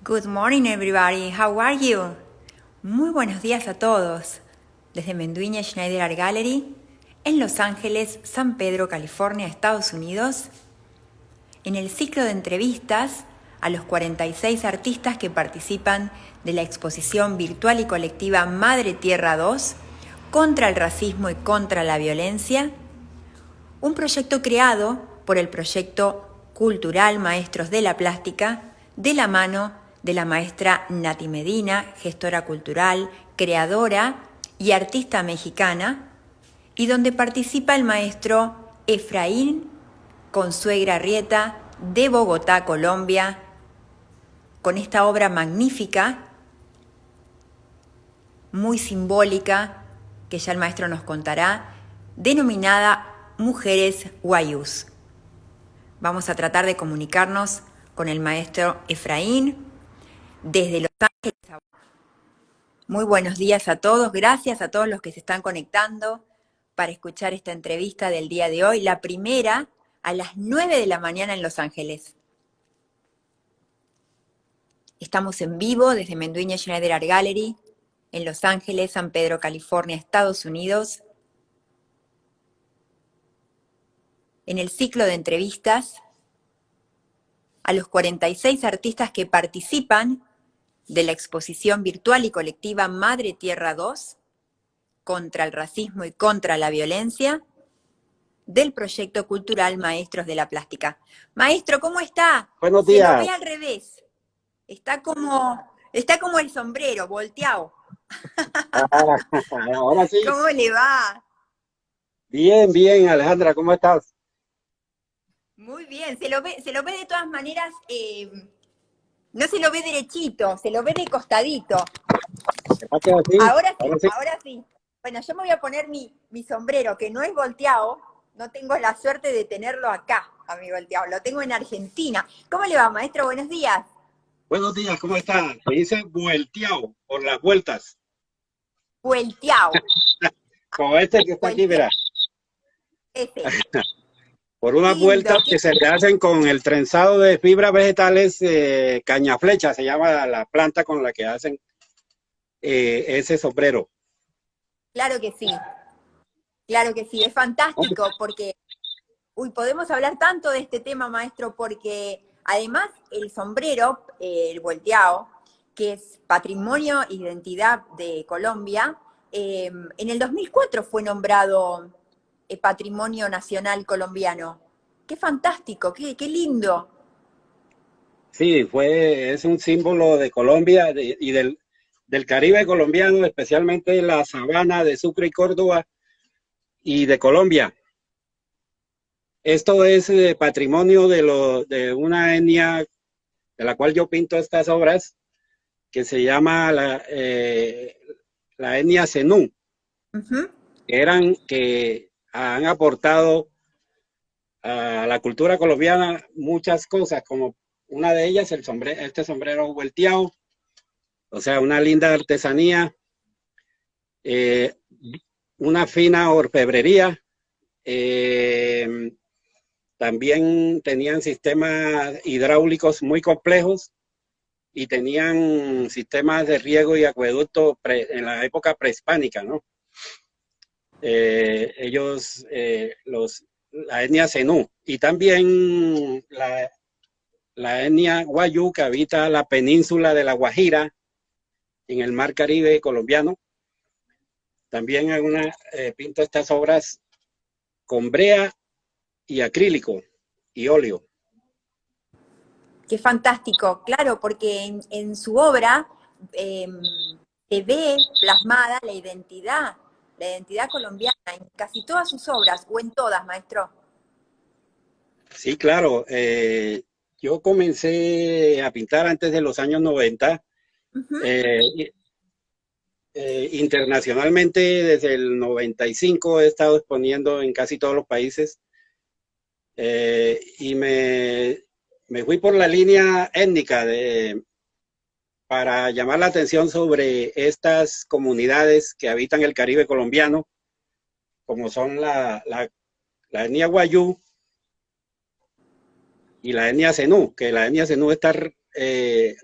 Good morning everybody, how are you? Muy buenos días a todos. Desde Menduiña Schneider Art Gallery, en Los Ángeles, San Pedro, California, Estados Unidos, en el ciclo de entrevistas a los 46 artistas que participan de la exposición virtual y colectiva Madre Tierra 2, contra el racismo y contra la violencia, un proyecto creado por el proyecto cultural Maestros de la Plástica, de la mano de la maestra Nati Medina, gestora cultural, creadora y artista mexicana, y donde participa el maestro Efraín Consuegra Rieta, de Bogotá, Colombia, con esta obra magnífica, muy simbólica, que ya el maestro nos contará, denominada Mujeres Wayús. Vamos a tratar de comunicarnos con el maestro Efraín desde Los Ángeles. Muy buenos días a todos, gracias a todos los que se están conectando para escuchar esta entrevista del día de hoy, la primera a las 9 de la mañana en Los Ángeles. Estamos en vivo desde Menduiña Schneider Art Gallery, en Los Ángeles, San Pedro, California, Estados Unidos, en el ciclo de entrevistas a los 46 artistas que participan de la exposición virtual y colectiva Madre Tierra 2, contra el racismo y contra la violencia, del proyecto cultural Maestros de la Plástica. Maestro, ¿cómo está? Buenos Se lo días. ve al revés. Está como el sombrero, volteado. Ah, ahora sí. ¿Cómo le va? Bien, bien, Alejandra, ¿cómo estás? Muy bien, se lo ve de todas maneras, no se lo ve derechito, se lo ve de costadito. ¿Verdad que así? Ahora sí, Ahora sí. ahora sí. Bueno, yo me voy a poner mi sombrero, que no es volteado, no tengo la suerte de tenerlo acá, a mi volteado, lo tengo en Argentina. ¿Cómo le va, maestro? Buenos días. Buenos días, ¿cómo estás? Me dice vuelteado por las vueltas. Vuelteado, Como este que está aquí, vuelteado, mira. ese. Por unas Lindo, vueltas que se le hacen con el trenzado de fibras vegetales, caña flecha, se llama la planta con la que hacen ese sombrero. claro que sí, es fantástico porque, podemos hablar tanto de este tema, maestro, porque además el sombrero, el volteado, que es patrimonio e identidad de Colombia, en el 2004 fue nombrado Patrimonio Nacional Colombiano. Qué fantástico, qué lindo. Sí, es un símbolo de Colombia y del Caribe colombiano, especialmente la sabana de Sucre y Córdoba y de Colombia. Esto es patrimonio de una etnia de la cual yo pinto estas obras, que se llama la etnia Zenú, Ujú. que han aportado a la cultura colombiana muchas cosas, como una de ellas este sombrero vuelteado, o sea, una linda artesanía, eh, una fina orfebrería. También tenían sistemas hidráulicos muy complejos y tenían sistemas de riego y acueducto en la época prehispánica, ¿no? Ellos, la etnia Zenú, y también la etnia Guayú, que habita la península de La Guajira, en el mar Caribe colombiano. También pinto estas obras con brea y acrílico y óleo. Qué fantástico, claro, porque en su obra eh, se ve plasmada la identidad colombiana en casi todas sus obras, o en todas, maestro. Sí, claro. Yo comencé a pintar antes de los años 90. Ujú. eh, Internacionalmente, desde el 95 he estado exponiendo en casi todos los países, y me fui por la línea étnica para llamar la atención sobre estas comunidades que habitan el Caribe colombiano, como son la etnia Guayú y la etnia Zenú, que la etnia Zenú está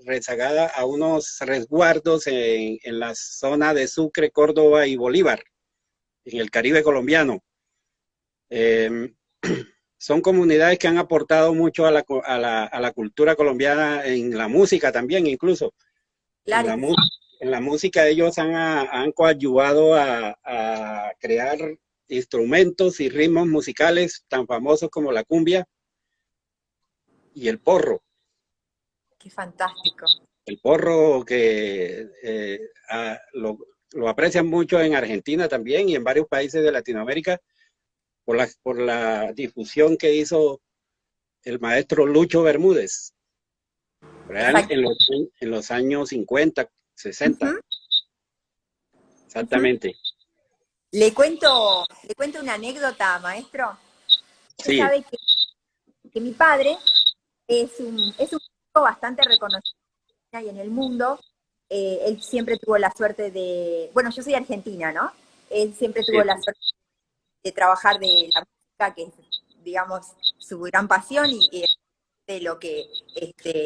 rezagada a unos resguardos en la zona de Sucre, Córdoba y Bolívar, en el Caribe colombiano. Son comunidades que han aportado mucho a la cultura colombiana, en la música también, incluso. Claro. En la música ellos han coadyuvado a crear instrumentos y ritmos musicales tan famosos como la cumbia y el porro. Qué fantástico. El porro que lo aprecian mucho en Argentina también y en varios países de Latinoamérica por la difusión que hizo el maestro Lucho Bermúdez en los años 50, 60. Uh-huh. Exactamente. Le cuento una anécdota, maestro. Usted sabe que mi padre es un músico bastante reconocido y en el mundo. Él siempre tuvo la suerte de... Bueno, yo soy argentina, ¿no? Él siempre tuvo la suerte de trabajar de la música, que es, digamos, su gran pasión y de lo que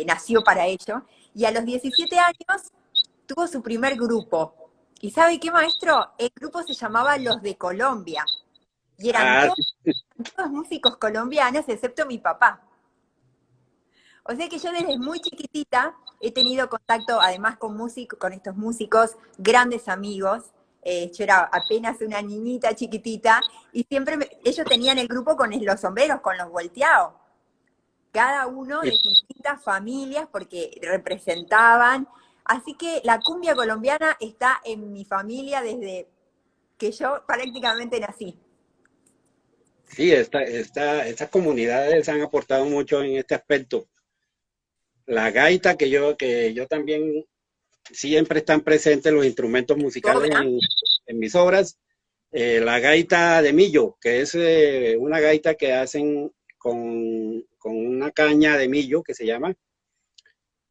nació para ello. Y a los 17 años tuvo su primer grupo. ¿Y sabe qué, maestro? El grupo se llamaba Los de Colombia. Y eran todos músicos colombianos, excepto mi papá. O sea que yo desde muy chiquitita he tenido contacto, además, con estos músicos, grandes amigos. Yo era apenas una niñita chiquitita y siempre ellos tenían el grupo con los sombreros, con los volteados. Cada uno de distintas familias porque representaban. Así que la cumbia colombiana está en mi familia desde que yo prácticamente nací. Sí, estas comunidades han aportado mucho en este aspecto. La gaita, que yo también siempre están presentes los instrumentos musicales en mis obras. La gaita de millo, que es una gaita que hacen con una caña de millo, que se llama,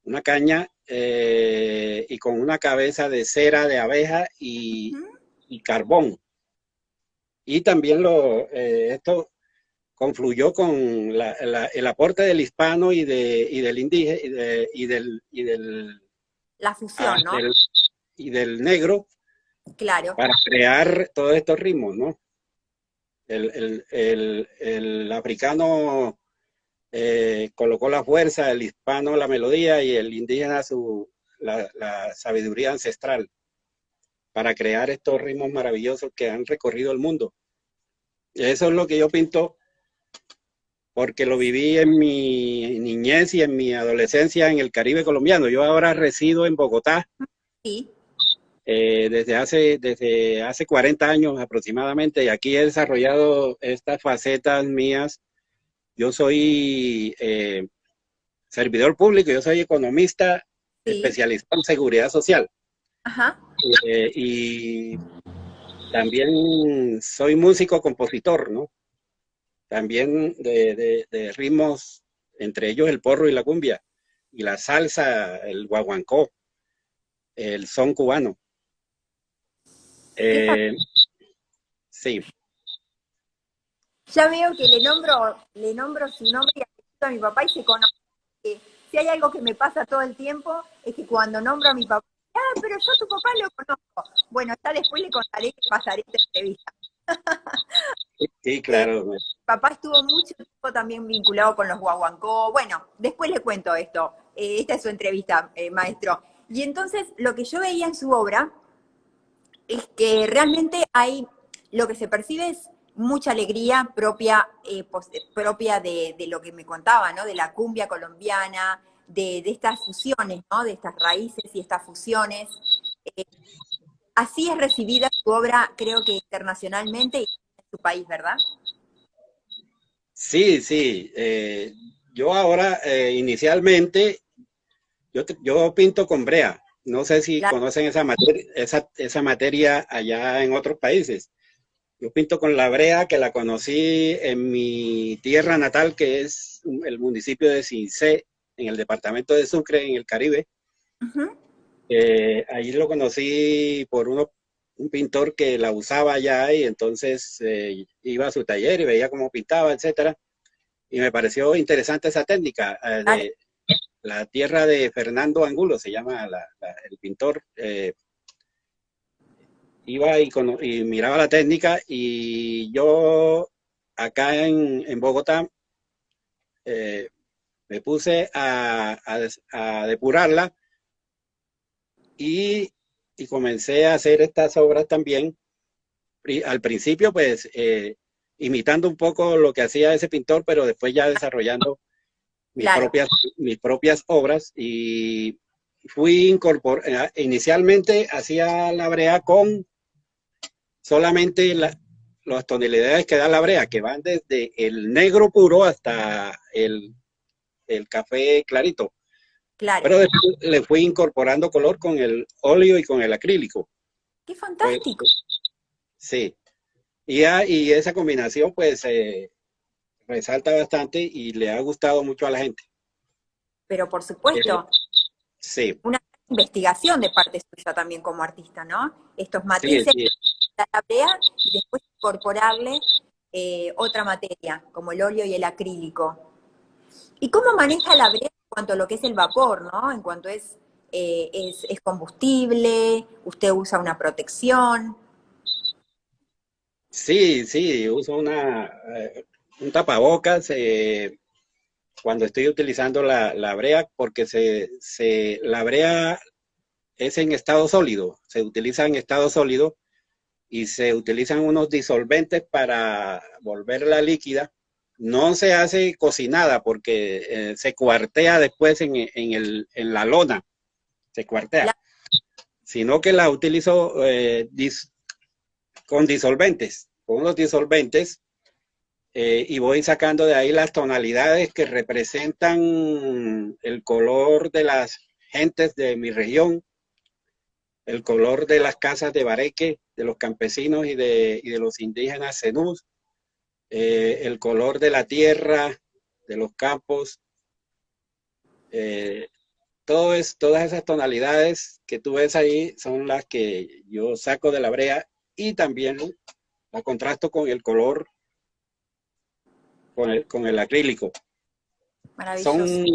una caña, y con una cabeza de cera de abeja y carbón. Y también esto confluyó con el aporte del hispano y del indígena la fusión, ¿no? Y del negro, claro, para crear todos estos ritmos, ¿no? El africano colocó la fuerza, el hispano la melodía y el indígena la sabiduría ancestral para crear estos ritmos maravillosos que han recorrido el mundo. Eso es lo que yo pinto, porque lo viví en mi niñez y en mi adolescencia en el Caribe colombiano. Yo ahora resido en Bogotá. Sí. Desde hace 40 años aproximadamente, y aquí he desarrollado estas facetas mías. Yo soy servidor público, yo soy economista, especialista en seguridad social. Ajá. Y también soy músico compositor, ¿no? También de ritmos, entre ellos el porro y la cumbia, y la salsa, el guaguancó, el son cubano. Sí. Ya veo que le nombro su nombre y apellido a mi papá y se conoce. Si hay algo que me pasa todo el tiempo, es que cuando nombro a mi papá, pero yo a tu papá lo conozco. Bueno, ya después le contaré que pasaré esta entrevista. Sí, claro. Mi papá estuvo mucho tiempo también vinculado con los guaguancó. Bueno, después le cuento esto. Esta es su entrevista, maestro. Y entonces, lo que yo veía en su obra es que realmente lo que se percibe es mucha alegría propia de lo que me contaba, ¿no? De la cumbia colombiana, de estas fusiones, ¿no? De estas raíces y estas fusiones. Así es recibida su obra, creo que internacionalmente y en su país, ¿verdad? Sí. Yo ahora, inicialmente, yo pinto con brea. No sé si conocen esa materia allá en otros países. Yo pinto con la brea, que la conocí en mi tierra natal, que es el municipio de Cincé, en el departamento de Sucre, en el Caribe. Uh-huh. Allí lo conocí por un pintor que la usaba allá, y entonces iba a su taller y veía cómo pintaba, etcétera. Y me pareció interesante esa técnica la tierra de Fernando Angulo, se llama el pintor. Iba y miraba la técnica, y yo acá en Bogotá eh, me puse a depurarla, y comencé a hacer estas obras también. Y al principio, pues, imitando un poco lo que hacía ese pintor, pero después ya desarrollando Claro, mis propias obras, y fui inicialmente hacía la brea con solamente las tonalidades que da la brea, que van desde el negro puro hasta el café clarito. claro. Pero después le fui incorporando color con el óleo y con el acrílico. Qué Pues fantástico. sí. Y esa combinación, pues, resalta bastante y le ha gustado mucho a la gente. Pero por Eh, supuesto, sí, una investigación de parte suya también como artista, ¿no? Estos sí, matices sí. de la brea y después incorporarle otra materia, como el óleo y el acrílico. ¿Y cómo maneja la brea en cuanto a lo que es el vapor, ¿no? En cuanto es combustible, usted usa una protección. Sí, sí, uso un tapabocas cuando estoy utilizando la brea, porque la brea es en estado sólido, se utiliza en estado sólido, y se utilizan unos disolventes para volverla líquida. No se hace cocinada porque se cuartea después en la lona, se cuartea, Claro, sino que la utilizo con disolventes, con unos disolventes, y voy sacando de ahí las tonalidades que representan el color de las gentes de mi región, el color de las casas de Bareque, de los campesinos y de los indígenas zenús, el color de la tierra, de los campos, eh, todas esas tonalidades que tú ves ahí son las que yo saco de la brea, y también la contrasto con el color, con el acrílico. maravilloso. Son,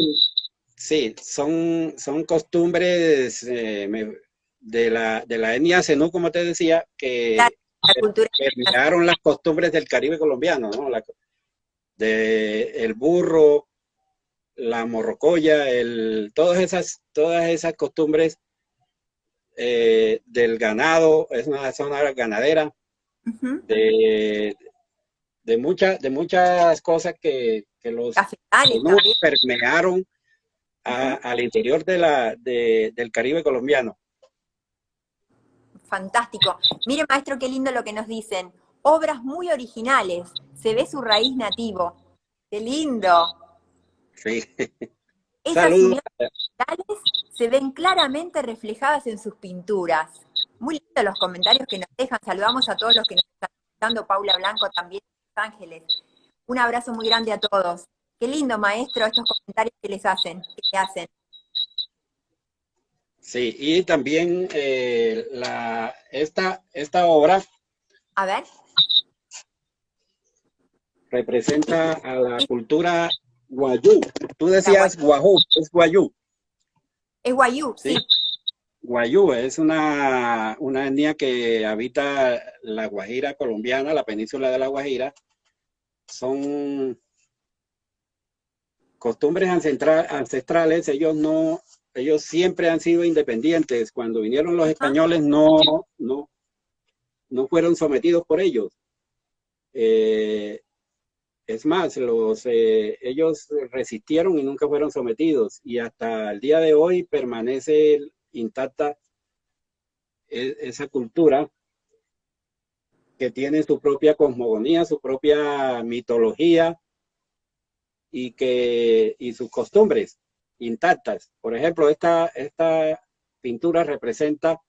sí, son costumbres de la etnia zenú, como te decía, Claro, que la cultura. permearon las costumbres del Caribe colombiano, ¿no? El burro, la morrocoya, todas esas costumbres del ganado. Es una zona ganadera, Ujú. de, de muchas cosas que los Cafetales zenú también. permearon Ujú. al interior del Caribe colombiano. Fantástico. Mire, maestro, qué lindo lo que nos dicen. Obras muy originales. Se ve su raíz nativo. Qué lindo. Sí. Esas Saludos. uniones culturales se ven claramente reflejadas en sus pinturas. Muy lindos los comentarios que nos dejan. Saludamos a todos los que nos están escuchando. Paula Blanco también de Los Ángeles. Un abrazo muy grande a todos. Qué lindo, maestro, estos comentarios que les hacen, que le hacen. Sí, y también esta obra A ver. representa a la Sí, cultura guayú. Tú la guay- decías guajú, es guayú, es guayú, ¿sí? sí. Guayú es una etnia que habita la Guajira colombiana, la península de la Guajira. Son costumbres ancestrales. Ellos siempre han sido independientes. Cuando vinieron los Ajá. españoles, no fueron sometidos por ellos. Eh, Es más, ellos resistieron y nunca fueron sometidos, y hasta el día de hoy permanece intacta esa cultura, que tiene su propia cosmogonía, su propia mitología, y sus costumbres intactas. Por ejemplo, esta pintura representa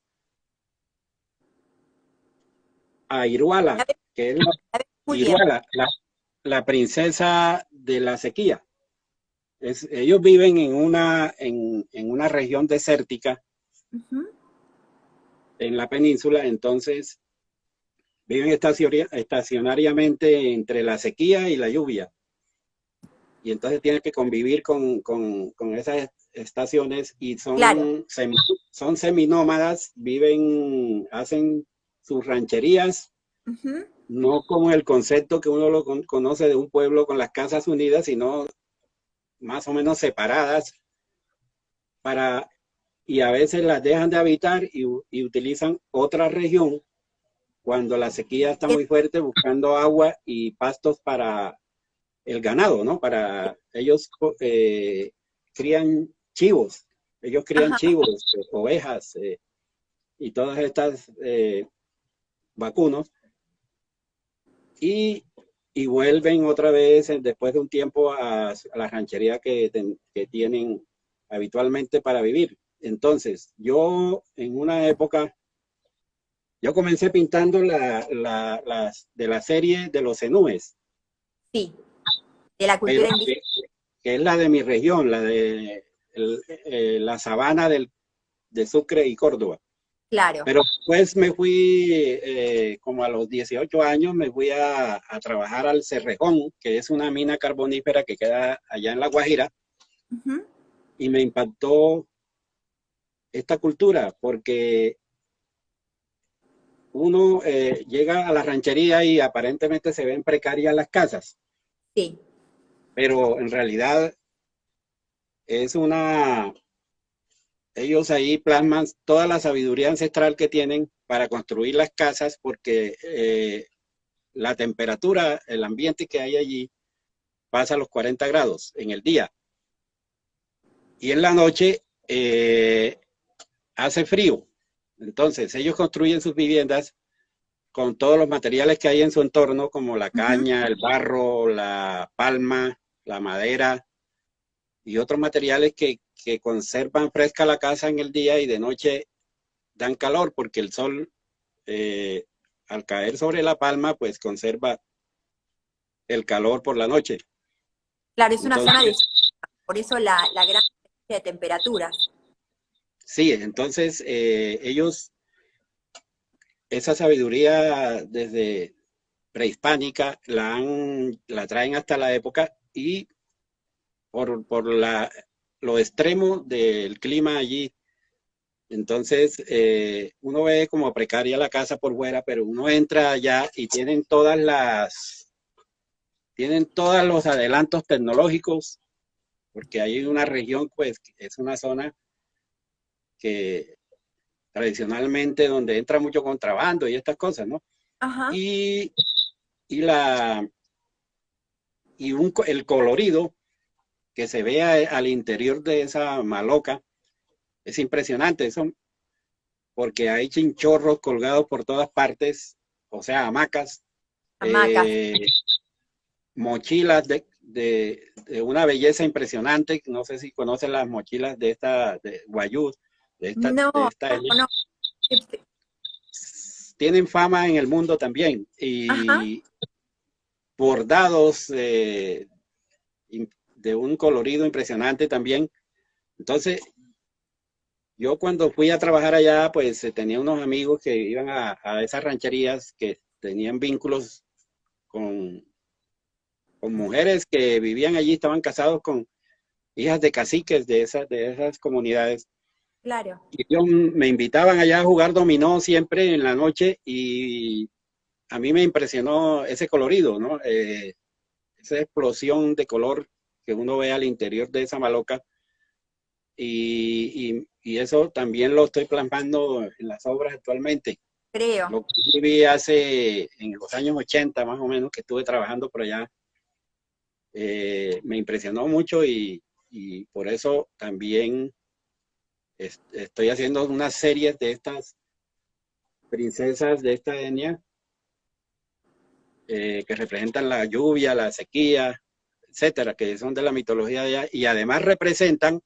a Iruala, La veo, que es la veo muy bien. Iruala, la princesa de la sequía. Ellos viven en una región desértica Ujú. en la península. Entonces viven estacionariamente entre la sequía y la lluvia, y entonces tienen que convivir con estaciones y Claro. son seminómadas, viven, hacen sus rancherías, Ujú. no con el concepto que uno conoce de un pueblo con las casas unidas, sino más o menos separadas para, y a veces las dejan de habitar y utilizan otra región cuando la sequía está muy fuerte, buscando agua y pastos para el ganado, ¿no? Para ellos crían chivos, ellos crían Ajá. chivos, ovejas y todas estas vacunos y, y vuelven otra vez después de un tiempo a la ranchería que tienen habitualmente para vivir. Entonces, yo en una época, yo comencé pintando de la serie de los zenúes, Sí, de la pero cultura indígena, que es la de mi región, la sabana de Sucre y Córdoba. claro. Pero después me fui, como a los 18 años, me fui a trabajar al Cerrejón, que es una mina carbonífera que queda allá en La Guajira, Ujú. y me impactó esta cultura, porque uno llega a la ranchería y aparentemente se ven precarias las casas, Sí, pero en realidad es ellos ahí plasman toda la sabiduría ancestral que tienen para construir las casas, porque la temperatura, el ambiente que hay allí pasa a los 40 grados en el día y en la noche hace frío. Entonces ellos construyen sus viviendas con todos los materiales que hay en su entorno, como la ujú, caña, el barro, la palma, la madera y otros materiales que conservan fresca la casa en el día y de noche dan calor porque el sol eh, al caer sobre la palma pues conserva el calor por la noche. claro, es una zona de, Entonces, por eso la gran diferencia de temperaturas. sí, entonces ellos, esa sabiduría desde prehispánica la traen hasta la época y por lo extremo del clima allí. Entonces, uno ve como precaria la casa por fuera, pero uno entra allá y tienen todos los adelantos tecnológicos, porque hay una región, pues, que es una zona que tradicionalmente donde entra mucho contrabando y estas cosas, ¿no? Ajá. Y, y la, el colorido que se ve al interior de esa maloca es impresionante, eso, porque hay chinchorros colgados por todas partes, o sea, hamacas, Hamacas. eh, mochilas de una belleza impresionante. No sé si conocen las mochilas de esta, de Guayú, No, de esta no, no. tienen fama en el mundo también Ajá. y bordados de un colorido impresionante también. Entonces, yo cuando fui a trabajar allá, pues tenía unos amigos que iban a esas rancherías que tenían vínculos con, con mujeres que vivían allí, estaban casados con hijas de caciques de esas comunidades. Claro. Y ellos me invitaban allá a jugar dominó siempre en la noche y a mí me impresionó ese colorido, ¿no? Esa explosión de color que uno ve al interior de esa maloca y eso también lo estoy plasmando en las obras actualmente. Creo. Lo que viví hace en los años 80 más o menos que estuve trabajando por allá, me impresionó mucho y por eso también estoy haciendo una serie de estas princesas de esta etnia que representan la lluvia, la sequía, etcétera, que son de la mitología de allá y además representan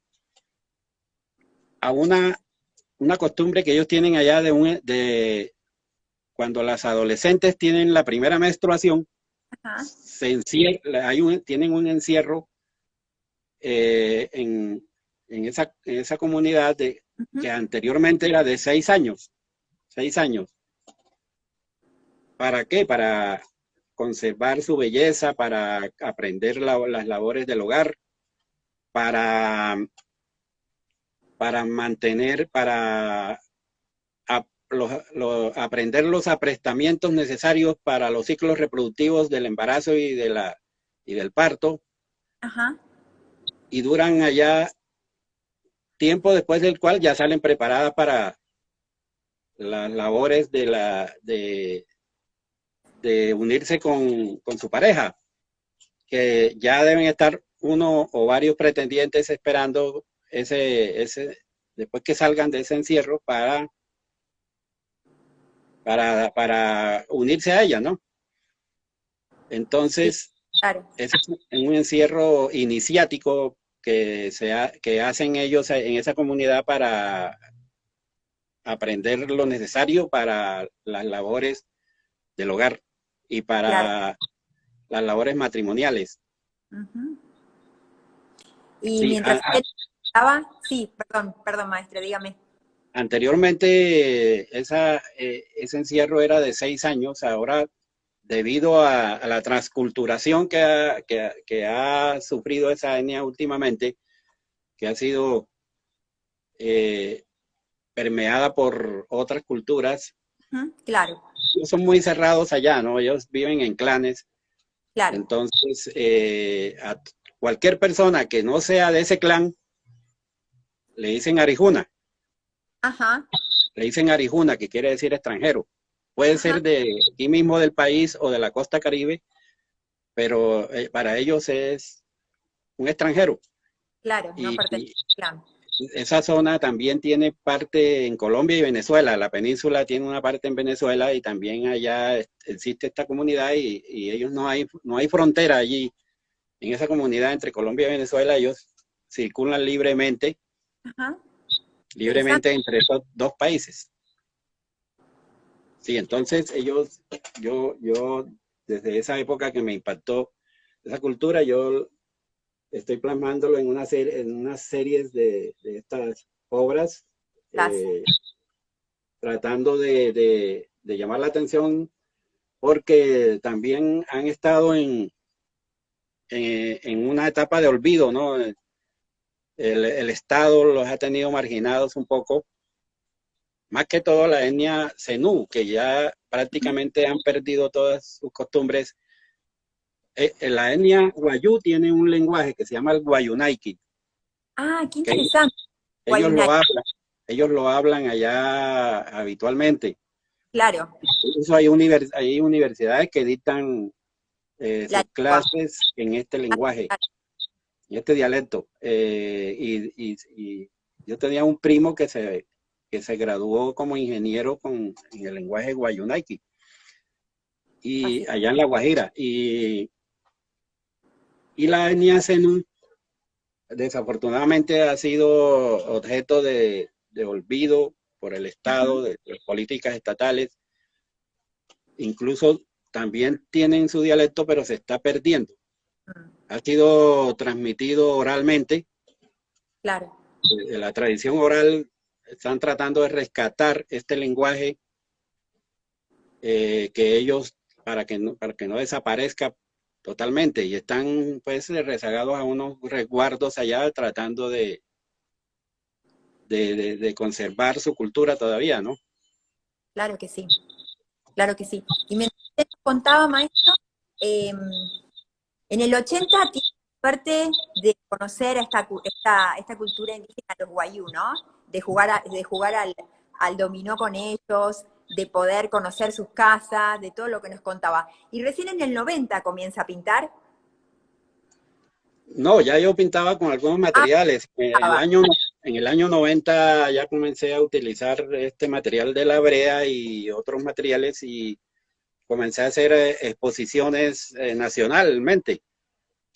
a una costumbre que ellos tienen allá de cuando las adolescentes tienen la primera menstruación, Ajá. tienen un encierro eh, en, en esa comunidad Ujú. que anteriormente era de 6 años, 6 años. ¿Para qué? Para conservar su belleza, para aprender las labores del hogar, para para mantener, para aprender los aprestamientos necesarios para los ciclos reproductivos del embarazo y del parto. Ajá. Y duran allá tiempo después del cual ya salen preparadas para las labores de unirse con su pareja, que ya deben estar uno o varios pretendientes esperando después que salgan de ese encierro para unirse a ella, ¿no? Sí, Entonces, claro. es un encierro iniciático que hacen ellos en esa comunidad para aprender lo necesario para las labores del hogar y Claro. para las labores matrimoniales. Ujú. Y Sí, mientras usted estaba, sí, perdón, maestra, dígame. anteriormente ese encierro era de 6 años, ahora debido a la transculturación que ha sufrido esa etnia últimamente, que ha sido eh, permeada por otras culturas, Ujú. Claro, son muy cerrados allá, ¿no? Ellos viven en clanes. claro. Entonces, a cualquier persona que no sea de ese clan, le dicen arijuna. Ajá, Le dicen arijuna, que quiere decir extranjero. Puede ajá, ser de aquí mismo del país o de la costa caribe, pero para ellos es un extranjero. claro, no Y pertenece al clan. esa zona también tiene parte en Colombia y Venezuela. La península tiene una parte en Venezuela y también allá existe esta comunidad y ellos no hay frontera allí. En esa comunidad entre Colombia y Venezuela ellos circulan Ajá, interesante. libremente entre esos dos países. Sí, entonces yo desde esa época que me impactó esa cultura, yo estoy plasmándolo en unas series de estas obras, Gracias. eh, tratando de llamar la atención porque también han estado en una etapa de olvido, ¿no? El Estado los ha tenido marginados un poco, más que todo la etnia zenú, que ya Ujú. prácticamente han perdido todas sus costumbres. La etnia Wayuu tiene un lenguaje que se llama el Wayunaiki, Ah, qué que interesante. ellos Guayuna, lo hablan, ellos lo hablan allá habitualmente. claro, Incluso hay universidades que dictan la sus lengua. clases en este lenguaje, Claro. en este dialecto. Y yo tenía un primo que se graduó como ingeniero en el lenguaje Guayunaiki, y allá en La Guajira. Y la etnia Zenú desafortunadamente ha sido objeto de olvido por el Ujú. Estado, de las políticas estatales. Incluso también tienen su dialecto, pero se está perdiendo. Mm. Ha sido transmitido oralmente. Claro, La tradición oral están tratando de rescatar este lenguaje que ellos, para que no desaparezca totalmente, y están pues rezagados a unos resguardos allá tratando de conservar su cultura todavía, ¿no? claro que sí, claro que sí. Y mientras usted nos contaba, maestro, en el 80 tiene suerte de conocer a esta cultura indígena, los guayú, ¿no? De jugar al dominó con ellos, de poder conocer sus casas, de todo lo que nos contaba. Y recién en el 90 comienza a pintar. No, ya yo pintaba con algunos Ah, materiales. estaba. En el año 90 ya comencé a utilizar este material de la brea y otros materiales, y comencé a hacer exposiciones nacionalmente. En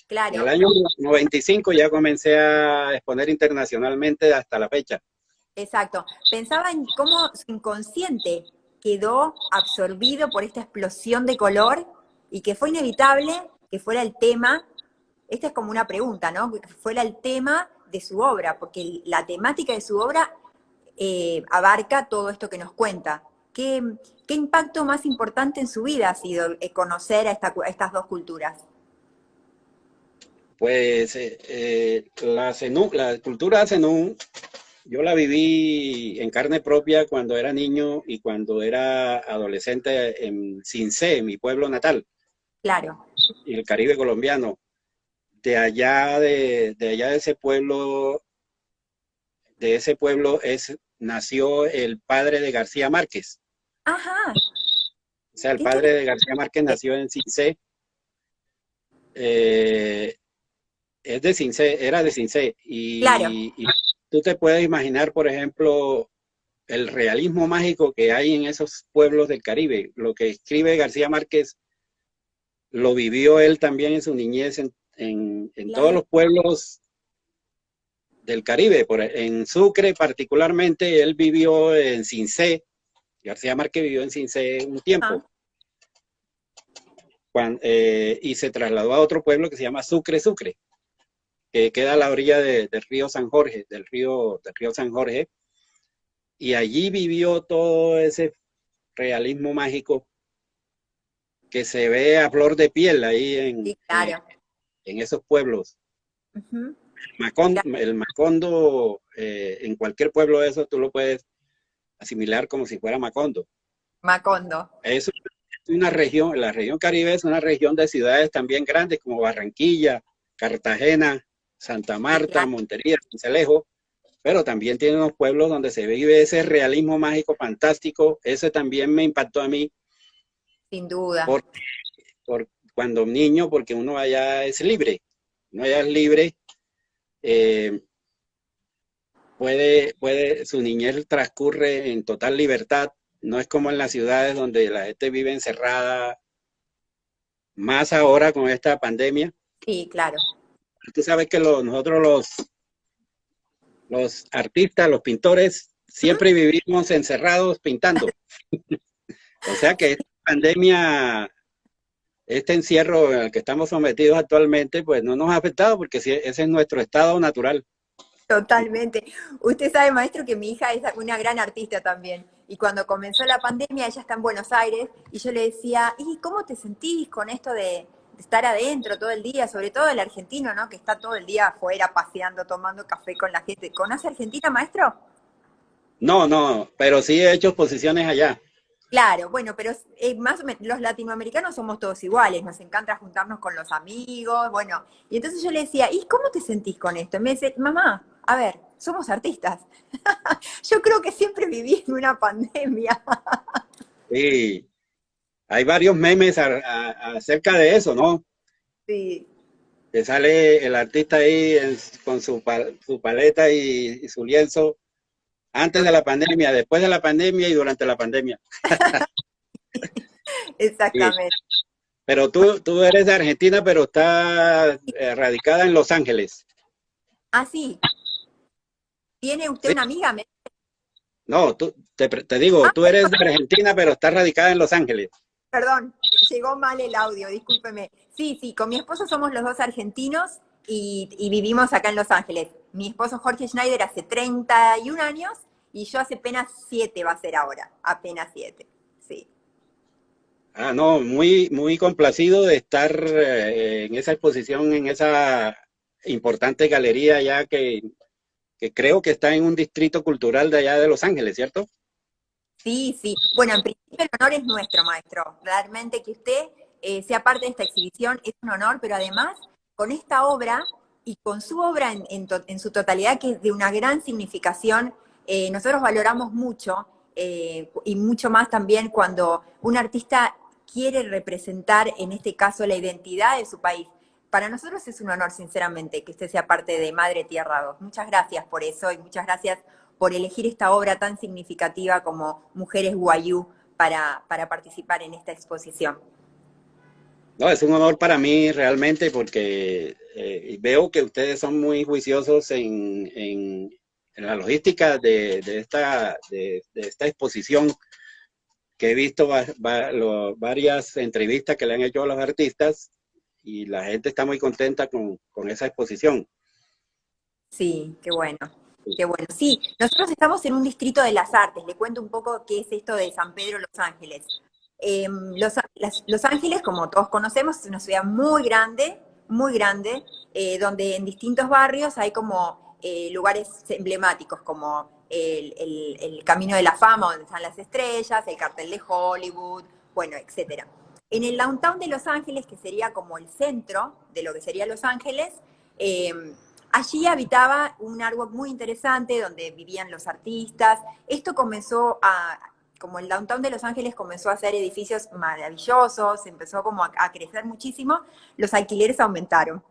el Claro, año 95 ya comencé a exponer internacionalmente hasta la fecha. exacto. Pensaba en cómo su inconsciente quedó absorbido por esta explosión de color y que fue inevitable que fuera el tema. Esta es como una pregunta, ¿no? Que fuera el tema de su obra, porque la temática de su obra abarca todo esto que nos cuenta. ¿Qué impacto más importante en su vida ha sido conocer a estas dos culturas? Pues la cultura zenú yo la viví en carne propia cuando era niño y cuando era adolescente en Cincé, mi pueblo natal, Claro. y el Caribe colombiano. De allá de ese pueblo nació el padre de García Márquez. Ajá, O sea, el qué padre interesante. de García Márquez nació en Cincé, eh, es de Cincé, era de Cincé. Claro. Y tú te puedes imaginar, por ejemplo, el realismo mágico que hay en esos pueblos del Caribe. Lo que escribe García Márquez lo vivió él también en su niñez en todos Claro. los pueblos del Caribe. En Sucre particularmente, él vivió en Cincé. García Márquez vivió en Cincé un Ah, tiempo y se trasladó a otro pueblo que se llama Sucre, que queda a la orilla del río San Jorge, del río San Jorge, y allí vivió todo ese realismo mágico que se ve a flor de piel ahí sí, claro. en esos pueblos. Ujú, claro. El Macondo, en cualquier pueblo de esos tú lo puedes asimilar como si fuera Macondo. Macondo. Es una región, la región Caribe es una región de ciudades también grandes como Barranquilla, Cartagena, Santa Sí, Marta, claro, Montería, Sincelejo, pero también tiene unos pueblos donde se vive ese realismo mágico fantástico. Ese también me impactó a mí sin duda. por, por cuando niño, porque uno allá es libre, uno allá es libre, eh, su niñez transcurre en total libertad, no es como en las ciudades donde la gente vive encerrada, más ahora con esta pandemia. Sí, claro. Tú sabes que nosotros los artistas, los pintores, Ujú. siempre vivimos encerrados pintando. O sea que esta pandemia, este encierro al que estamos sometidos actualmente, pues no nos ha afectado porque ese es nuestro estado natural. Totalmente. Usted sabe, maestro, que mi hija es una gran artista también. Y cuando comenzó la pandemia, ella está en Buenos Aires, y yo le decía, ¿y cómo te sentís con esto de estar adentro todo el día? Sobre todo el argentino, ¿no? Que está todo el día afuera paseando, tomando café con la gente. ¿Conoce Argentina, maestro? No, no, pero sí he hecho exposiciones allá. Claro, bueno, pero más o menos los latinoamericanos somos todos iguales, nos encanta juntarnos con los amigos, bueno, y entonces yo le decía, ¿y cómo te sentís con esto? Y me dice, mamá, a ver, somos artistas. Yo creo que siempre viví en una pandemia. Y hay varios memes acerca de eso, ¿no? Sí. Que sale el artista ahí con su paleta y su lienzo antes de Total, la pandemia, después de la pandemia y durante la pandemia. Sí. exactamente. Pero tú eres de Argentina, pero estás radicada en Los Ángeles. Ah, sí, ¿tiene usted Sí. una amiga? No, te digo, Ah, tú eres de Argentina, pero estás radicada en Los Ángeles. perdón, llegó mal el audio, discúlpeme. Sí, sí, con mi esposo somos los dos argentinos y vivimos acá en Los Ángeles. Mi esposo Jorge Schneider hace 31 años y yo hace apenas 7 va a ser ahora, apenas 7, sí. Ah, no, muy, muy complacido de estar en esa exposición, en esa importante galería ya que creo que está en un distrito cultural de allá de Los Ángeles, ¿cierto? Sí, sí. Bueno, en principio el honor es nuestro, maestro. Realmente que usted sea parte de esta exhibición es un honor, pero además con esta obra y con su obra en su totalidad, que es de una gran significación, nosotros valoramos mucho y mucho más también cuando un artista quiere representar, en este caso, la identidad de su país. Para nosotros es un honor, sinceramente, que usted sea parte de Madre Tierra 2. Muchas gracias por eso y muchas gracias por elegir esta obra tan significativa como Mujeres Guayú para participar en esta exposición. No, es un honor para mí realmente porque veo que ustedes son muy juiciosos en la logística de esta exposición que he visto varias entrevistas que le han hecho a los artistas y la gente está muy contenta con esa exposición. Sí, qué bueno. Qué bueno. Sí, nosotros estamos en un distrito de las artes. Le cuento un poco qué es esto de San Pedro Los Ángeles. Los Ángeles, como todos conocemos, es una ciudad muy grande, donde en distintos barrios hay como lugares emblemáticos como el Camino de la Fama, donde están las estrellas, el cartel de Hollywood, bueno, etcétera. En el downtown de Los Ángeles, que sería como el centro de lo que sería Los Ángeles, eh, allí habitaba un árbol muy interesante donde vivían los artistas. Esto comenzó como el downtown de Los Ángeles comenzó a hacer edificios maravillosos, empezó como a crecer muchísimo, los alquileres aumentaron.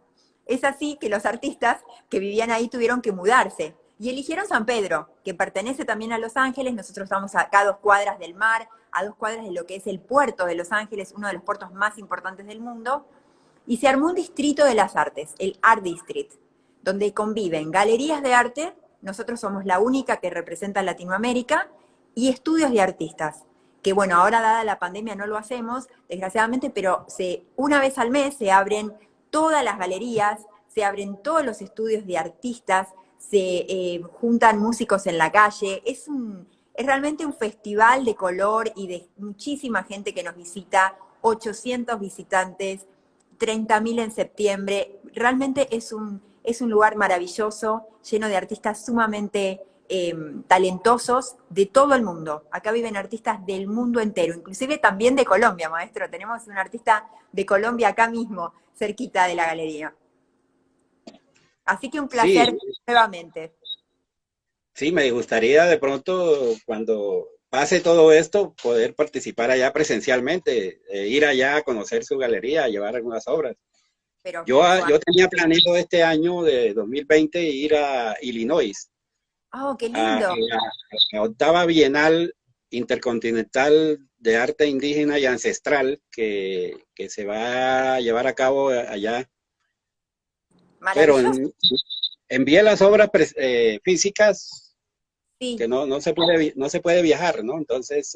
Es así que los artistas que vivían ahí tuvieron que mudarse y eligieron San Pedro, que pertenece también a Los Ángeles. Nosotros estamos acá a 2 cuadras del mar, a 2 cuadras de lo que es el puerto de Los Ángeles, uno de los puertos más importantes del mundo, y se armó un distrito de las artes, el Art District, donde conviven galerías de arte, nosotros somos la única que representa Latinoamérica, y estudios de artistas, que bueno, ahora dada la pandemia no lo hacemos, desgraciadamente, pero una vez al mes se abren todas las galerías, se abren todos los estudios de artistas, se juntan músicos en la calle, es realmente un festival de color y de muchísima gente que nos visita, 800 visitantes, 30.000 en septiembre, realmente es un lugar maravilloso, lleno de artistas sumamente talentosos de todo el mundo. Acá viven artistas del mundo entero, inclusive también de Colombia, maestro. Tenemos un artista de Colombia acá mismo, cerquita de la galería. Así que un placer Sí, nuevamente. sí, me gustaría de pronto, cuando pase todo esto, poder participar allá presencialmente, ir allá a conocer su galería, a llevar algunas obras. Pero Yo, por favor. yo tenía planeado este año de 2020 ir a Illinois, Oh, qué a lindo. la octava Bienal Intercontinental de Arte Indígena y Ancestral que se va a llevar a cabo allá. Pero Maravilloso. envié las obras físicas Sí. que no se puede viajar, ¿no? Entonces,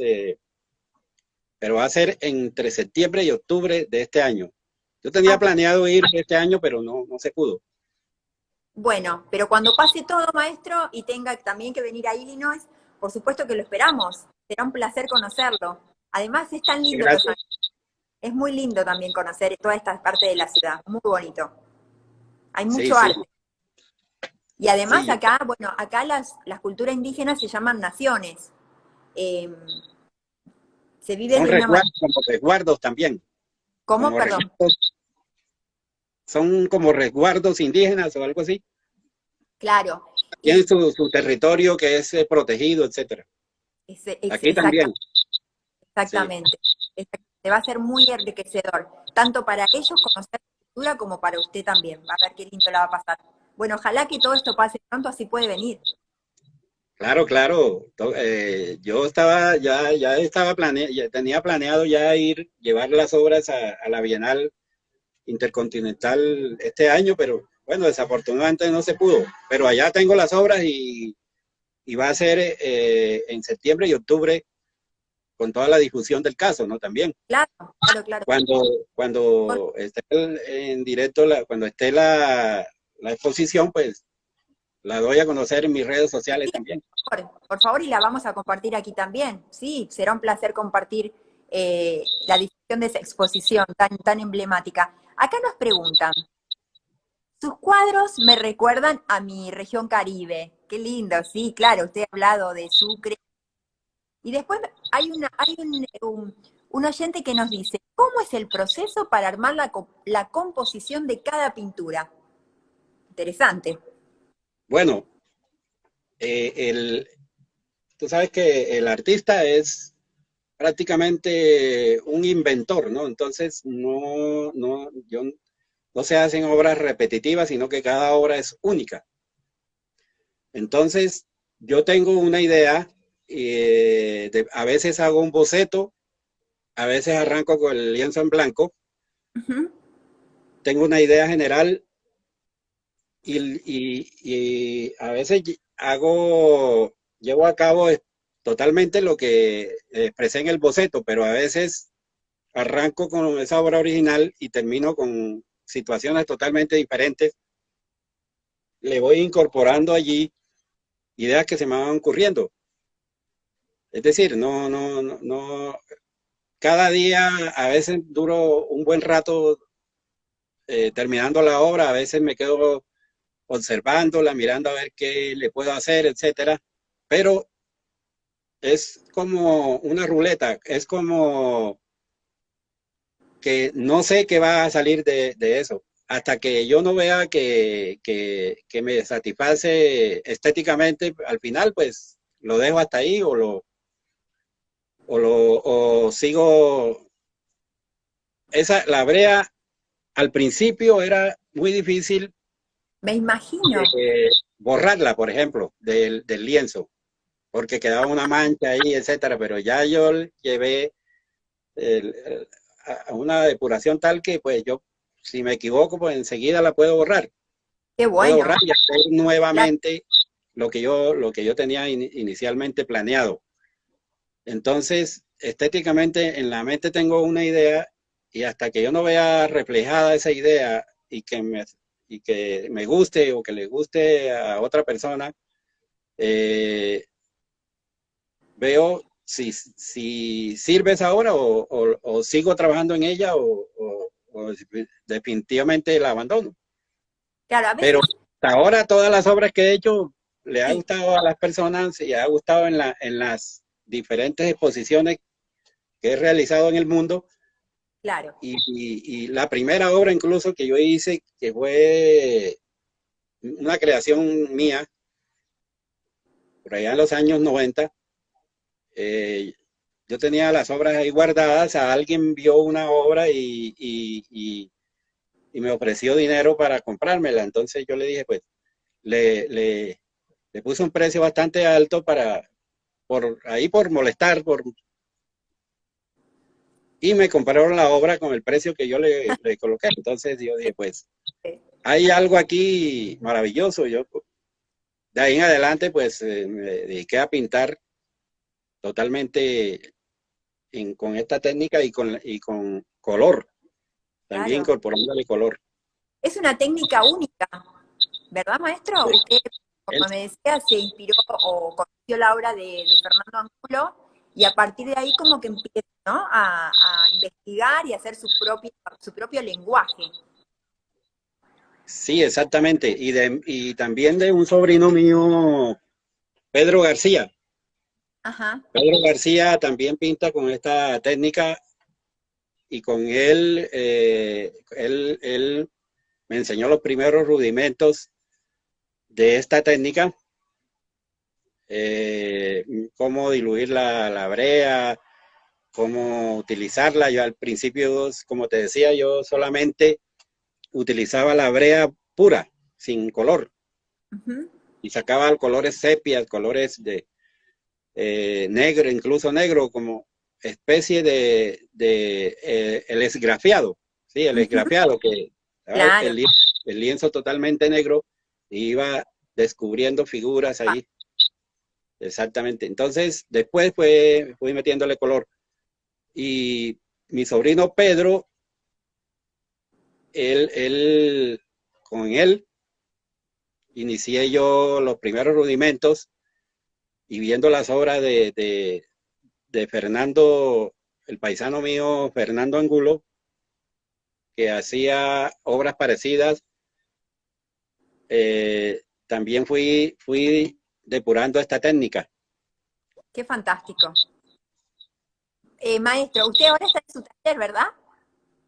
pero va a ser entre septiembre y octubre de este año. Yo tenía Ah, planeado ir este año, pero no se pudo. bueno, pero cuando pase todo, maestro, y tenga también que venir a Illinois, por supuesto que lo esperamos. Será un placer conocerlo. Además, es tan lindo Los Gracias. Ángeles. Es muy lindo también conocer toda esta parte de la ciudad. Muy bonito. Hay Sí, mucho sí, arte. Y además sí. acá, bueno, acá las culturas indígenas se llaman naciones. Eh, se vive Son de una manera. resguardos, como resguardos también, ¿Cómo? como Perdón. resguardos, son como resguardos indígenas o algo así. Claro. Tienen Y su territorio que es protegido, etcétera. Aquí también, sí. exactamente. Exactamente. Va a ser muy enriquecedor, tanto para ellos conocer la cultura como para usted también. Va a ver qué lindo la va a pasar. Bueno, ojalá que todo esto pase pronto, así puede venir. Claro, claro. Yo estaba, ya estaba ya tenía planeado ya ir, llevar las obras a la Bienal Intercontinental este año, pero bueno, desafortunadamente no se pudo. Pero allá tengo las obras y va a ser en septiembre y octubre con toda la difusión del caso, ¿no? También. Claro, claro, claro. Cuando, Por, cuando esté en directo, cuando esté la exposición, pues la doy a conocer en mis redes sociales sí, también. por favor, y la vamos a compartir aquí también. Sí, será un placer compartir la difusión de esa exposición tan emblemática. Acá nos preguntan, sus cuadros me recuerdan a mi región Caribe. Qué lindo, sí, claro, usted ha hablado de Sucre. Y después hay un oyente que nos dice, ¿cómo es el proceso para armar la composición de cada pintura? Interesante. Bueno, tú sabes que el artista es prácticamente un inventor, ¿no? Entonces, no se hacen obras repetitivas, sino que cada obra es única. Entonces, yo tengo una idea, a veces hago un boceto, a veces arranco con el lienzo en blanco, Ujú. tengo una idea general y a veces llevo a cabo totalmente lo que expresé en el boceto, pero a veces arranco con esa obra original y termino con situaciones totalmente diferentes. Le voy incorporando allí ideas que se me van ocurriendo. Es decir, cada día a veces duro un buen rato terminando la obra, a veces me quedo observándola, mirando a ver qué le puedo hacer, etcétera. Pero es como una ruleta, es como que no sé qué va a salir de eso. Hasta que yo no vea que me satisface estéticamente, al final, pues lo dejo hasta ahí o sigo. La brea al principio era muy difícil Me imagino. borrarla, por ejemplo, del lienzo, porque quedaba una mancha ahí, etcétera, pero ya yo llevé a una depuración tal que pues yo, si me equivoco, pues enseguida la puedo borrar. Qué Puedo bueno. borrar y hacer Claro, nuevamente lo que yo tenía inicialmente planeado. Entonces, estéticamente en la mente tengo una idea y hasta que yo no vea reflejada esa idea y que me guste o que le guste a otra persona, eh, veo si sirve esa obra o sigo trabajando en ella o definitivamente la abandono. claro, a Pero veces hasta ahora todas las obras que he hecho le ha sí, gustado a las personas y ha gustado en las diferentes exposiciones que he realizado en el mundo. claro. Y la primera obra incluso que yo hice, que fue una creación mía, por allá en los años 90, eh, yo tenía las obras ahí guardadas, a alguien vio una obra y me ofreció dinero para comprármela. Entonces yo le dije, pues, le, le, le puse un precio bastante alto por molestar, y me compraron la obra con el precio que yo le coloqué. Entonces yo dije, pues, hay algo aquí maravilloso. Yo de ahí en adelante, pues, me dediqué a pintar totalmente con esta técnica y con color, también Claro. incorporándole color. Es una técnica única, ¿verdad, maestro? Pues, Usted, él, como me decía, se inspiró o conoció la obra de Fernando Angulo y a partir de ahí como que empieza, ¿no? A investigar y a hacer su propio lenguaje. sí, exactamente. Y también de un sobrino mío, Pedro García. Ajá. Pedro García también pinta con esta técnica y con él me enseñó los primeros rudimentos de esta técnica, eh, cómo diluir la brea, cómo utilizarla. Yo al principio, como te decía, yo solamente utilizaba la brea pura, sin color, Ujú. y sacaba colores sepia, colores de negro, incluso negro, como especie de el esgrafiado, ¿sí? El Ujú. esgrafiado, que Claro. el lienzo totalmente negro, y iba descubriendo figuras Ah, ahí, exactamente. Entonces, después fui metiéndole color. Y mi sobrino Pedro, con él, inicié yo los primeros rudimentos y viendo las obras de Fernando, el paisano mío, Fernando Angulo, que hacía obras parecidas, también fui depurando esta técnica. qué fantástico. Maestro, usted ahora está en su taller, ¿verdad?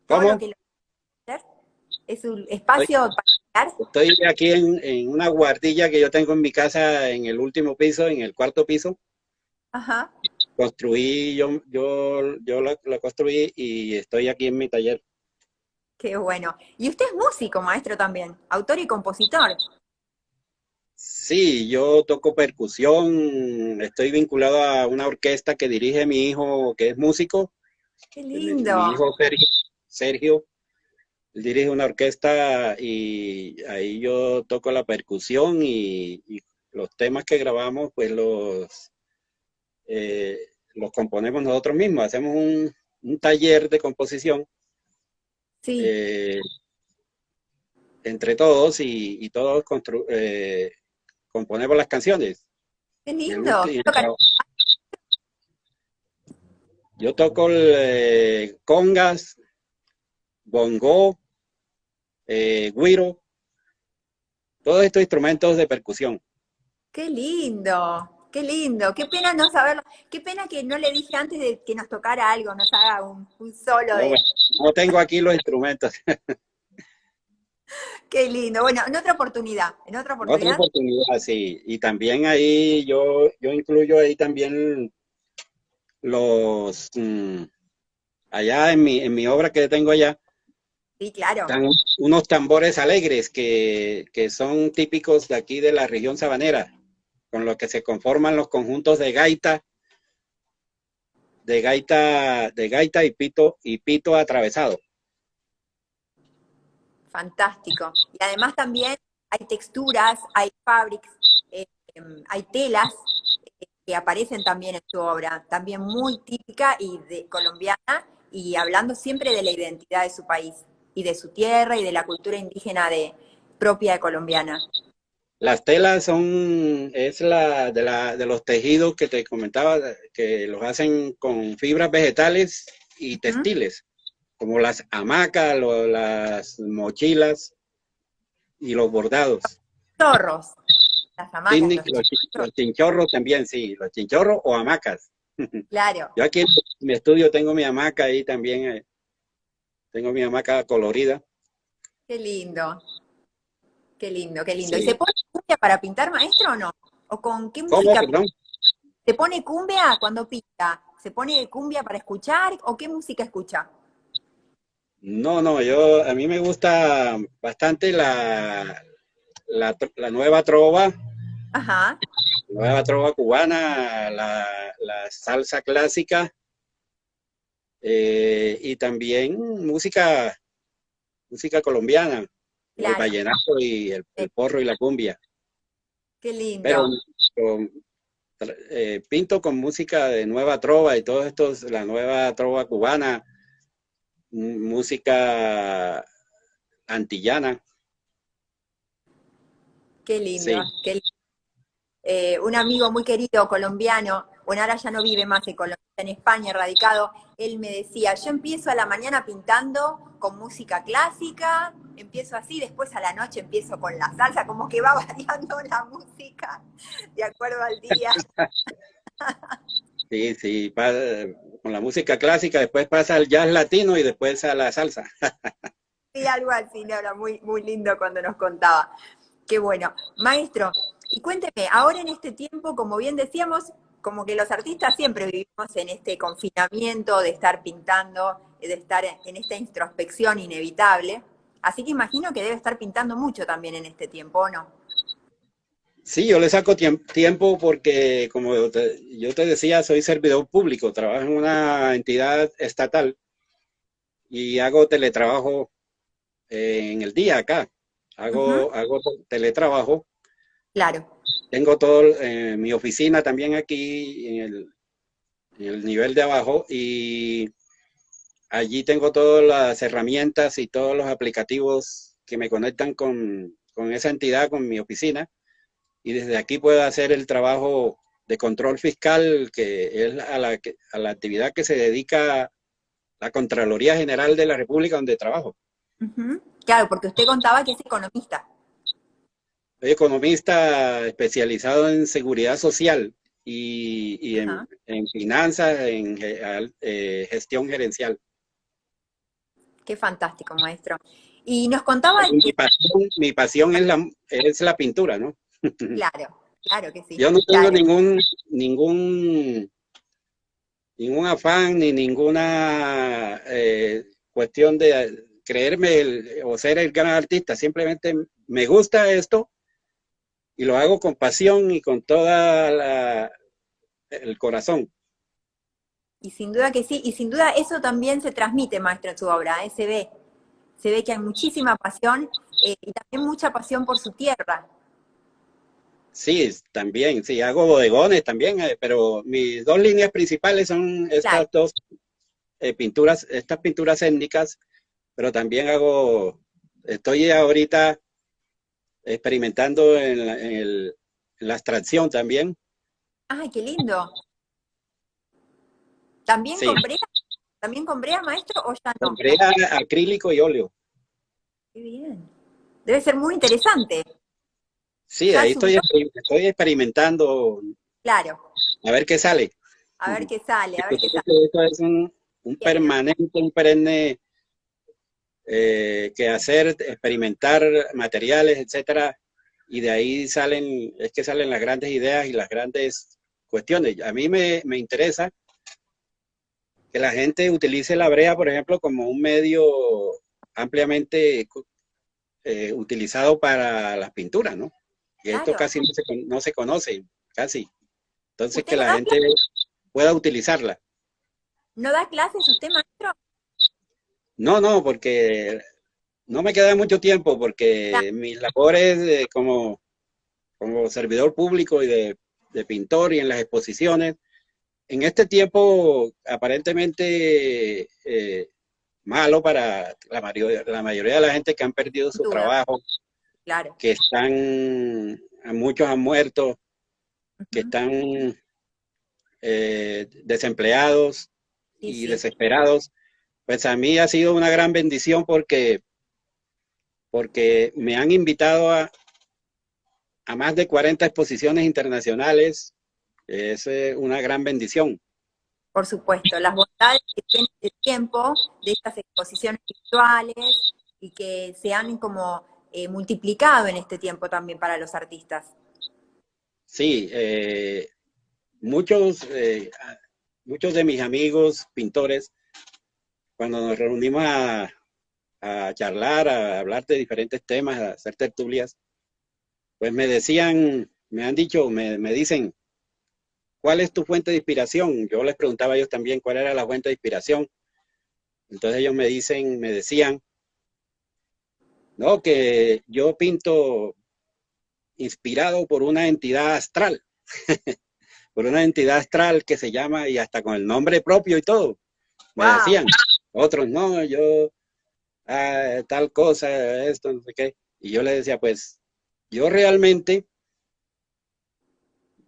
Todo lo ¿Cómo? que lo hacer es un Estoy, espacio para estudiar. estoy aquí en una guardilla que yo tengo en mi casa en el último piso, en el cuarto piso. Ajá. Construí, yo la construí y estoy aquí en mi taller. Qué bueno. Y usted es músico, maestro, también, autor y compositor. Sí, yo toco percusión, estoy vinculado a una orquesta que dirige mi hijo, que es músico. Qué Mi lindo. hijo Sergio, él dirige una orquesta y ahí yo toco la percusión y los temas que grabamos, pues eh, los componemos nosotros mismos. Hacemos un taller de composición Sí, eh, entre todos y todos componemos las canciones. qué Y lindo. yo toco congas, bongo, güiro, todos estos instrumentos de percusión. Qué lindo, qué lindo. Qué pena no saberlo. Qué pena que no le dije antes de que nos tocara algo, nos haga un solo No, de... bueno, no tengo aquí los instrumentos. Qué lindo. Bueno, en otra oportunidad, en otra En otra oportunidad. oportunidad, sí. Y también ahí yo incluyo ahí también los, allá en mi obra que tengo allá, Sí, claro. están unos tambores alegres que son típicos de aquí de la región sabanera, con los que se conforman los conjuntos de gaita y pito atravesado. Fantástico. Y además también hay texturas, hay fabrics, hay telas que aparecen también en su obra, también muy típica y colombiana, y hablando siempre de la identidad de su país, y de su tierra, y de la cultura indígena propia de colombiana. Las telas es de los tejidos que te comentaba, que los hacen con fibras vegetales y ¿Mm? textiles, como las hamacas, las mochilas y los bordados. Zorros, las hamacas, Sí, los los chicos, chinchorros también, sí, los chinchorros o hamacas. claro, Yo aquí en mi estudio tengo mi hamaca ahí también, tengo mi hamaca colorida. qué lindo, qué lindo, qué lindo. ¿Y se Sí. pone cumbia para pintar, maestro, o no? ¿O con qué ¿Cómo, música? perdón? ¿Se pone cumbia cuando pinta? ¿Se pone cumbia para escuchar o qué música escucha? No, no, a mí me gusta bastante la Ajá, nueva trova cubana, la salsa clásica, y también música colombiana, como el claro. vallenato y eh, el porro y la cumbia. Qué Pero lindo. con- pinto con música de nueva trova y todos estos, la nueva trova cubana, música antillana, Qué lindo, sí. qué lindo. Un amigo muy querido colombiano, bueno, ahora ya no vive más en Colombia, está en España, radicado, él me decía, yo empiezo a la mañana pintando con música clásica, empiezo así, después a la noche empiezo con la salsa, como que va variando la música de acuerdo al día. Sí, sí, con la música clásica, después pasa al jazz latino y después a la salsa. Sí, algo así, no, era muy, muy lindo cuando nos contaba. Qué bueno. Maestro, y cuénteme, ahora en este tiempo, como bien decíamos, como que los artistas siempre vivimos en este confinamiento de estar pintando, de estar en esta introspección inevitable. Así que imagino que debe estar pintando mucho también en este tiempo, ¿o no? Sí, yo le saco tiempo porque, como yo te decía, soy servidor público, trabajo en una entidad estatal y hago teletrabajo en el día acá. Ujú, Hago teletrabajo. claro, Tengo todo mi oficina también aquí en el nivel de abajo y allí tengo todas las herramientas y todos los aplicativos que me conectan con esa entidad, con mi oficina. Y desde aquí puedo hacer el trabajo de control fiscal, que es a la actividad que se dedica la Contraloría General de la República donde trabajo. ujú. Claro, porque usted contaba que es economista. Soy economista especializado en seguridad social y Ajá. en finanzas, en gestión gerencial. Qué fantástico, maestro. Y nos contaba Pero que, mi pasión es la pintura, ¿no? claro, claro que sí, Yo no tengo claro. ningún afán ni ninguna cuestión de creerme o ser el gran artista. Simplemente me gusta esto y lo hago con pasión y con toda el corazón. Y sin duda que sí, y sin duda eso también se transmite, maestro, en su obra, se ve que hay muchísima pasión y también mucha pasión por su tierra. Sí, también, sí, hago bodegones también, pero mis dos líneas principales son Claro. estas dos estas pinturas étnicas, pero también estoy ahorita experimentando en la abstracción también. ¡Ay, qué lindo! ¿También Sí, con brea? ¿También con brea, maestro, o ya no? con brea, acrílico y óleo. Qué bien. Debe ser muy interesante. Sí, ¿Ya ahí subió? estoy experimentando Claro, a ver qué sale. a ver Ujú. qué sale, Y a ver tú qué sabes sale. que esto es un Bien. permanente, un perenne que hacer, experimentar materiales, etcétera, y de ahí es que salen las grandes ideas y las grandes cuestiones. A mí me interesa que la gente utilice la brea, por ejemplo, como un medio ampliamente utilizado para las pinturas, ¿no? Y esto Claro. casi no se conoce, casi. Entonces, ¿Usted que no la da gente pueda utilizarla. no da clases usted, maestro? No, no, porque no me queda mucho tiempo, Claro, porque mis labores como servidor público y de pintor y en las exposiciones, en este tiempo aparentemente malo para la mayoría de la gente que han perdido sin su duda, trabajo, claro. que muchos han muerto, que Ujú. están desempleados Sí, y sí. desesperados, pues a mí ha sido una gran bendición porque me han invitado a más de 40 exposiciones internacionales. Es una gran bendición. Por supuesto, las bondades que tiene el tiempo de estas exposiciones virtuales y que se han como multiplicado en este tiempo también para los artistas. Sí, muchos, muchos de mis amigos pintores, cuando nos reunimos a charlar, a hablar de diferentes temas, a hacer tertulias, pues me decían, me han dicho, me dicen, ¿cuál es tu fuente de inspiración? Yo les preguntaba a ellos también cuál era la fuente de inspiración. Entonces ellos me decían, no, que yo pinto inspirado por una entidad astral, por una entidad astral que se llama, y hasta con el nombre propio y todo, me ¡Wow! decían. Otros, no, yo, tal cosa, esto, no sé qué. Y yo les decía, pues, yo realmente,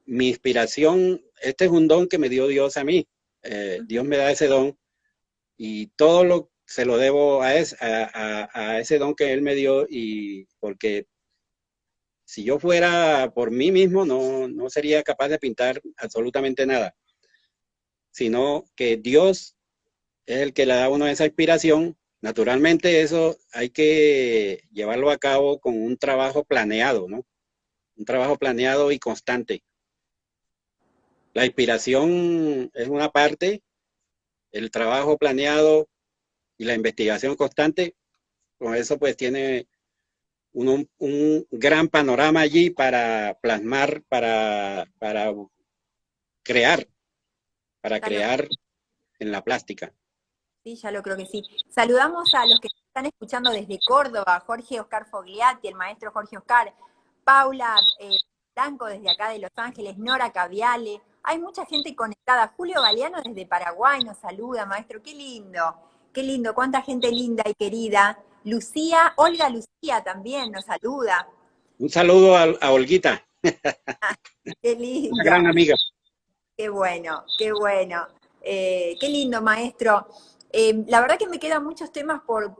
mi inspiración, este es un don que me dio Dios a mí. Dios me da ese don y se lo debo a ese don que Él me dio y porque si yo fuera por mí mismo no sería capaz de pintar absolutamente nada, sino que Dios es el que le da a uno esa inspiración. Naturalmente eso hay que llevarlo a cabo con un trabajo planeado, ¿no? Un trabajo planeado y constante. La inspiración es una parte, el trabajo planeado y la investigación constante, con eso pues tiene un gran panorama allí para plasmar, crear, para Ya lo, crear en la plástica. sí, ya lo creo que sí. Saludamos a los que están escuchando desde Córdoba, Jorge Oscar Fogliatti, el maestro Jorge Oscar, Paula Blanco desde acá de Los Ángeles, Nora Caviale. Hay mucha gente conectada. Julio Galeano desde Paraguay nos saluda, maestro. Qué lindo, cuánta gente linda y querida. Lucía, Olga Lucía también nos saluda. Un saludo a Olguita, Qué una lindo. gran amiga. Qué bueno, qué bueno. Qué lindo, maestro. La verdad que me quedan muchos temas por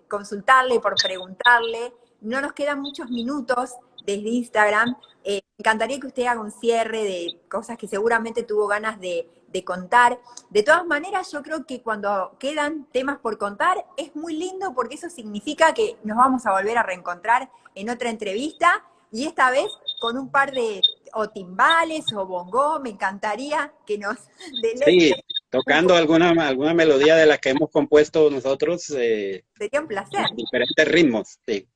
consultarle, por preguntarle. No nos quedan muchos minutos desde Instagram. Me encantaría que usted haga un cierre de cosas que seguramente tuvo ganas de contar. De todas maneras, yo creo que cuando quedan temas por contar es muy lindo porque eso significa que nos vamos a volver a reencontrar en otra entrevista y esta vez con un par de o timbales o bongo, me encantaría que nos Sí, deleite un tocando poco. alguna melodía de las que hemos compuesto nosotros Sería un en placer, diferentes ritmos. Sí.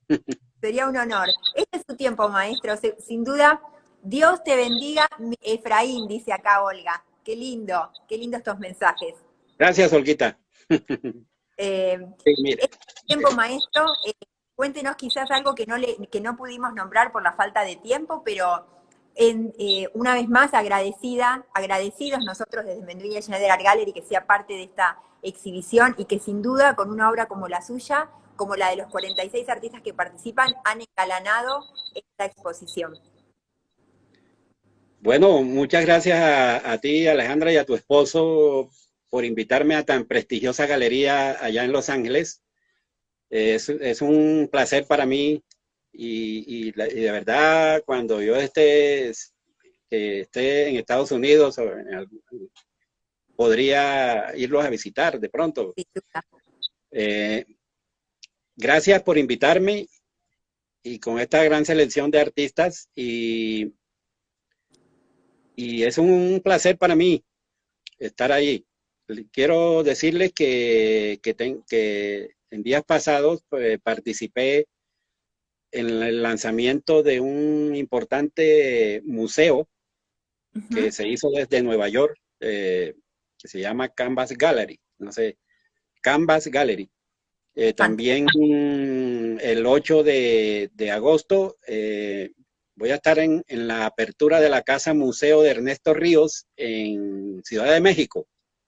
sería un honor. Este es su tiempo, maestro. Sin duda, Dios te bendiga, Efraín, dice acá Olga. Qué lindo estos mensajes. Gracias, Olguita. Eh, Sí, mire. este tiempo, maestro, cuéntenos quizás algo que no pudimos nombrar por la falta de tiempo, pero una vez más agradecidos nosotros desde Mendoza Schneider Art Gallery que sea parte de esta exhibición y que sin duda con una obra como la suya, como la de los 46 artistas que participan, han engalanado esta exposición. Bueno, muchas gracias a ti, Alejandra, y a tu esposo por invitarme a tan prestigiosa galería allá en Los Ángeles. Es un placer para mí y de verdad, cuando yo esté en Estados Unidos, podría irlos a visitar de pronto. Sin duda. Eh, Gracias por invitarme y con esta gran selección de artistas y es un placer para mí estar ahí. Quiero decirles que en días pasados pues, participé en el lanzamiento de un importante museo que se hizo desde Nueva York, que se llama Canvas Gallery, no sé, Canvas Gallery. También el 8 de agosto voy a estar en la apertura de la Casa Museo de Ernesto Ríos en Ciudad de México.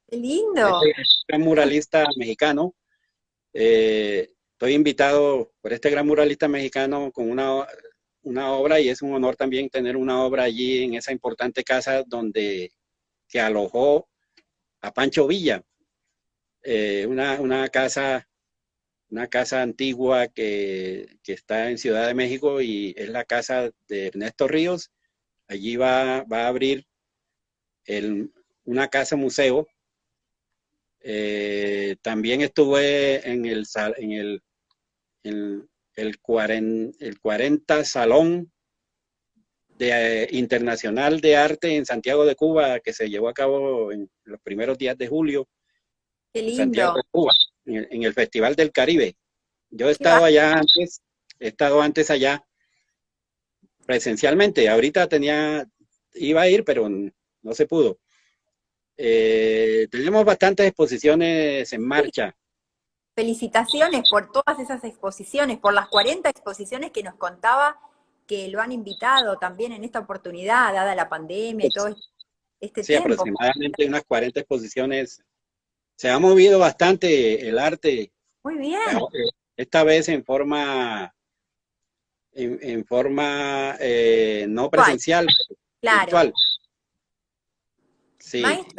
¡Qué lindo! Este gran muralista mexicano. Estoy invitado por este gran muralista mexicano con una obra y es un honor también tener una obra allí en esa importante casa que alojó a Pancho Villa. Una casa antigua que está en Ciudad de México y es la casa de Ernesto Ríos. Allí va a abrir una casa museo. También estuve en el 40 Salón Internacional de Arte en Santiago de Cuba, que se llevó a cabo en los primeros días de julio. ¡Qué En Santiago lindo! de Cuba, en el Festival del Caribe. Yo he ¡Qué va- estado antes allá presencialmente. Ahorita iba a ir, pero no se pudo. Tenemos bastantes exposiciones en marcha. Felicitaciones por todas esas exposiciones, por las 40 exposiciones que nos contaba que lo han invitado también en esta oportunidad, dada la pandemia y todo este Sí, tiempo. aproximadamente unas 40 exposiciones. Se ha movido bastante el arte, Muy bien, esta vez en forma no ¿cuál? presencial, Claro. virtual. Sí, Maestro,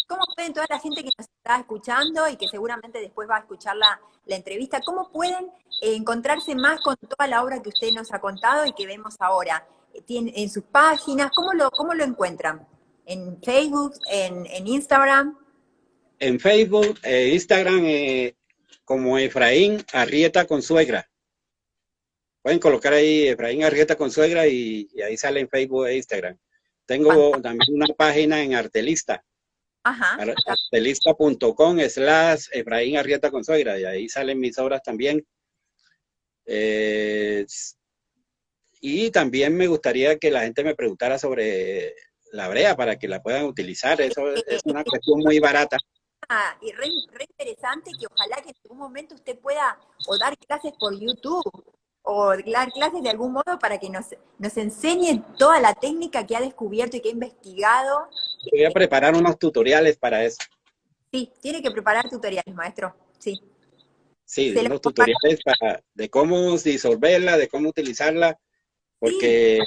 ¿cómo pueden toda la gente que nos está escuchando y que seguramente después va a escuchar la entrevista, cómo pueden encontrarse más con toda la obra que usted nos ha contado y que vemos ahora? En sus páginas, ¿cómo lo encuentran? ¿En Facebook, en Instagram? en Facebook, Instagram, como Efraín Arrieta Consuegra. Pueden colocar ahí Efraín Arrieta Consuegra y ahí sale en Facebook e Instagram. Tengo también una página en Artelista, Ajá, artelista.com/Efraín Arrieta Consuegra, y ahí salen mis obras también. Y también me gustaría que la gente me preguntara sobre la brea para que la puedan utilizar. Eso es una cuestión muy barata. y re interesante que ojalá que en algún momento usted pueda o dar clases por YouTube o dar clases de algún modo para que nos enseñe toda la técnica que ha descubierto y que ha investigado. Voy a preparar unos tutoriales para eso. Sí, tiene que preparar tutoriales, maestro. Sí. Sí, Se lo unos comparto. tutoriales de cómo disolverla, de cómo utilizarla, Sí, porque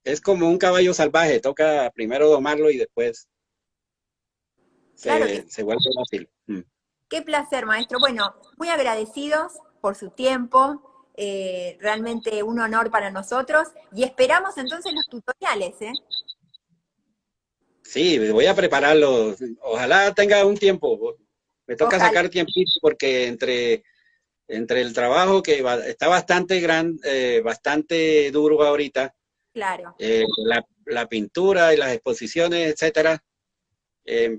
es como un caballo salvaje, toca primero domarlo y después claro que sí. se vuelve fácil. Qué placer, maestro. Bueno, muy agradecidos por su tiempo. Realmente un honor para nosotros. Y esperamos entonces los tutoriales, ¿eh? Sí, voy a prepararlo. Ojalá tenga un tiempo. Me toca Ojalá, sacar tiempito porque entre el trabajo que está bastante duro ahorita, claro. la pintura y las exposiciones, etcétera,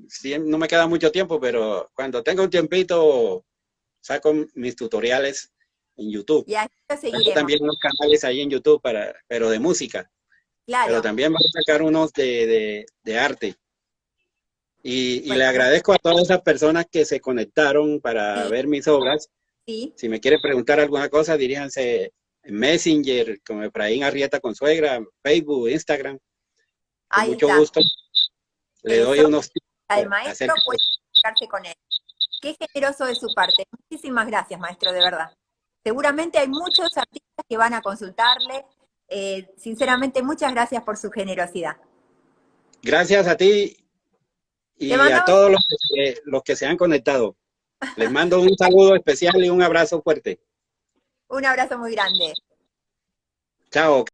sí, no me queda mucho tiempo, pero cuando tenga un tiempito saco mis tutoriales en YouTube. Y así lo Tengo seguiremos. también unos canales ahí en YouTube pero de música, pero Claro. también voy a sacar unos de arte. Y le Bueno, agradezco a todas esas personas que se conectaron para sí, ver mis obras. sí. Si me quieren preguntar alguna cosa, diríjanse en Messenger, con Efraín Arrieta Consuegra, Facebook, Instagram. Con Ahí mucho está. gusto le doy Eso, unos tips el maestro acerca de puede comunicarse con él. Qué generoso de su parte. Muchísimas gracias, maestro, de verdad. Seguramente hay muchos artistas que van a consultarle. Sinceramente, muchas gracias por su generosidad. Gracias a ti Le y a mandamos todos los que se han conectado. Les mando un saludo especial y un abrazo fuerte. un abrazo muy grande. Chao.